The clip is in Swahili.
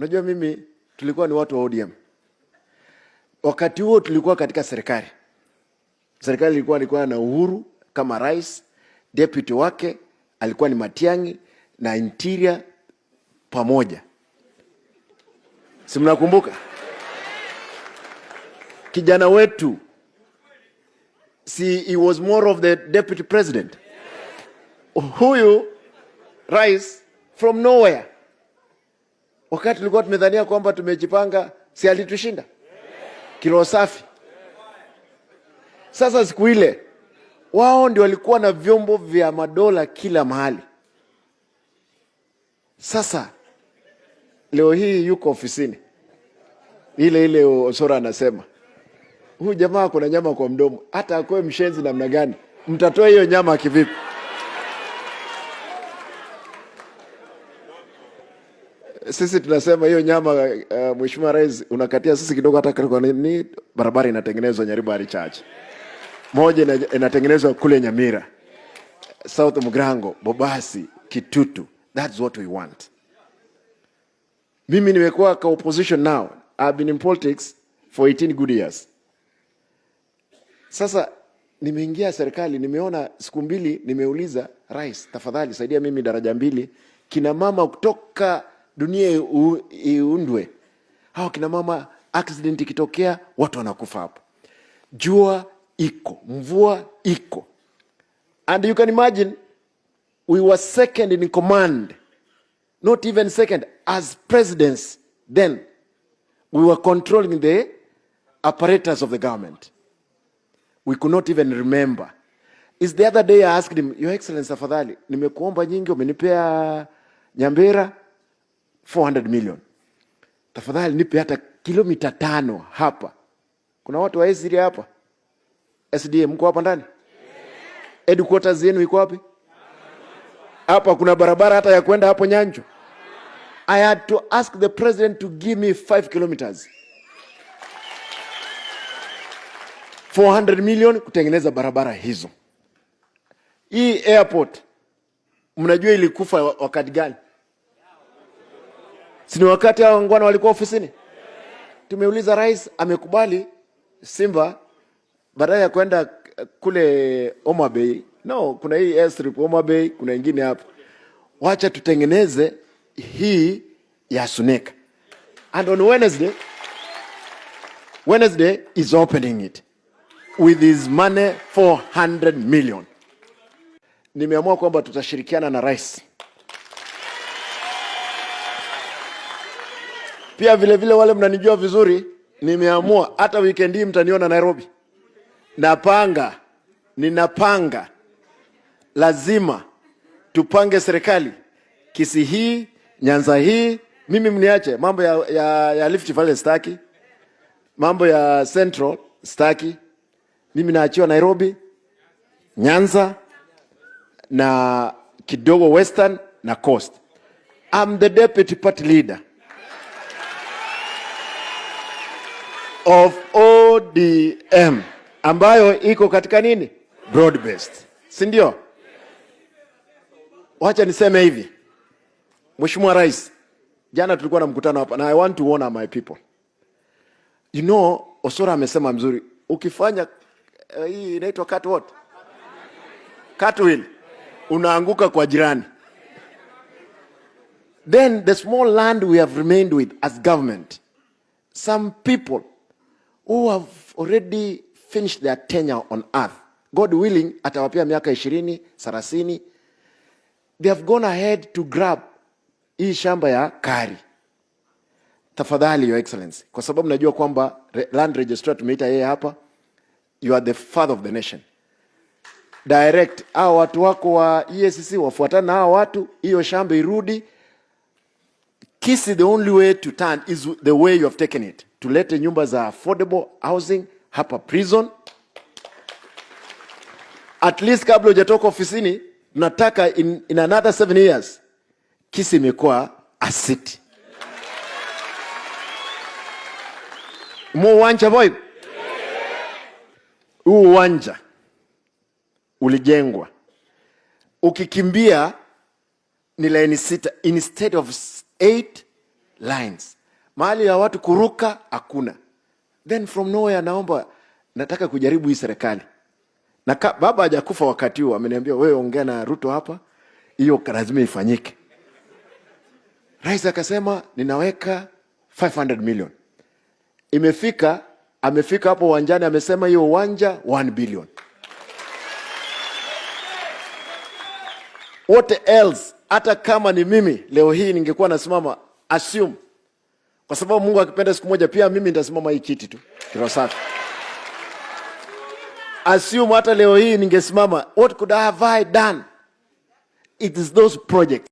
Unajua mimi tulikuwa ni watu wa ODM. Wakati huo tulikuwa katika serikali. Serikali ilikuwa na Uhuru kama rais, deputy wake alikuwa ni Matiang'i na interior pamoja. Si mnakumbuka? Kijana wetu, he was more of the deputy president. Huyu rais from nowhere. Wakati tulikuwa tumedhania kwamba tumejipanga, si alitushinda? Kilo safi. Sasa siku ile wao ndio walikuwa na vyombo vya madola kila mahali. Sasa leo hii yuko ofisini. Ile Osoro anasema, huyu jamaa kuna nyama kwa mdomo, hata akoe mshenzi namna gani, mtatoa hiyo nyama kivipi? Sisi tunasema hiyo nyama Mheshimiwa Rais unakatia sisi kidogo, hata kwa nini barabara inatengenezwa Nyaribari Church. Moja inatengenezwa kule Nyamira, South Mugrango, Bobasi, Kitutu. That's what we want. Mimi nimekuwa ka opposition now. I've been in politics for 18 good years. Sasa nimeingia serikali, nimeona siku mbili, nimeuliza rais, tafadhali saidia mimi daraja mbili, kina mama kutoka dunia iundwe. Hao kina mama accident ikitokea watu wanakufa hapo. Jua iko, mvua iko. And you can imagine we were second in command. Not even second as presidents then. We were controlling the apparatus of the government. We could not even remember. Is the other day I asked him, Your Excellency, afadhali, nimekuomba nyingi, umenipea Nyambera 400 million. Tafadhali nipe hata kilomita 5 hapa. Kuna watu wa SDA hapa? SDA mko hapa ndani? Headquarters yenu iko wapi? Hapa kuna barabara hata ya kwenda hapo Nyanjo? I had to ask the president to give me 5 kilometers. 400 million kutengeneza barabara hizo. Hii airport, mnajua ilikufa wakati gani? Sini wakati hao wangwana walikuwa ofisini. Tumeuliza rais, amekubali Simba badala ya kwenda kule Homa Bay. No, kuna hii airstrip Homa Bay, kuna ingine hapa. Wacha tutengeneze hii ya Suneka. And on Wednesday is opening it with his money 400 million. Nimeamua kwamba tutashirikiana na rais. Pia vile wale mnanijua vizuri, nimeamua hata weekend hii mtaniona Nairobi. Ninapanga lazima tupange serikali Kisii hii, Nyanza hii. Mimi mniache mambo ya Rift Valley staki, mambo ya Central staki. Mimi naachiwa Nairobi, Nyanza na kidogo Western na Coast. I'm the deputy party leader of ODM ambayo iko katika nini? Broad based. Si ndio? Wacha niseme hivi. Mheshimiwa Rais, jana tulikuwa na mkutano hapa, na I want to honor my people. You know, Osoro amesema mzuri, ukifanya hii inaitwa cut what? Cut will. Unaanguka kwa jirani. Then the small land we have remained with as government, some people who have already finished their tenure on earth, God willing, atawapia miaka 20, 30, they have gone ahead to grab hii shamba ya Kari. Tafadhali, Your Excellency, kwa sababu najua kwamba land registrar tumeita yeye hapa, you are the father of the nation. Direct, hao watu wako wa EACC wafuatana na hao watu, hiyo shamba irudi. Kisii, the only way to turn is the way you have taken it. Tulete nyumba za affordable housing hapa prison. At least kabla hujatoka ofisini, nataka in another 7 years, Kisii imekuwa a city. Uwanja boy. Uwanja ulijengwa. Ukikimbia ni laini 6 instead of 8 lines. Mahali ya watu kuruka hakuna. Then from nowhere nataka kujaribu hii serikali. Na baba hajakufa wakati huo, ameniambia wewe ongea na Ruto hapa, hiyo lazima ifanyike. Rais akasema ninaweka 500 million. Amefika hapo uwanjani, amesema hiyo uwanja 1 billion. What else? Hata kama ni mimi leo hii ningekuwa nasimama, assume, kwa sababu Mungu akipenda siku moja pia mimi nitasimama hii kiti tu kiroho safi. Assume hata leo hii ningesimama, what could I have done? It is those projects.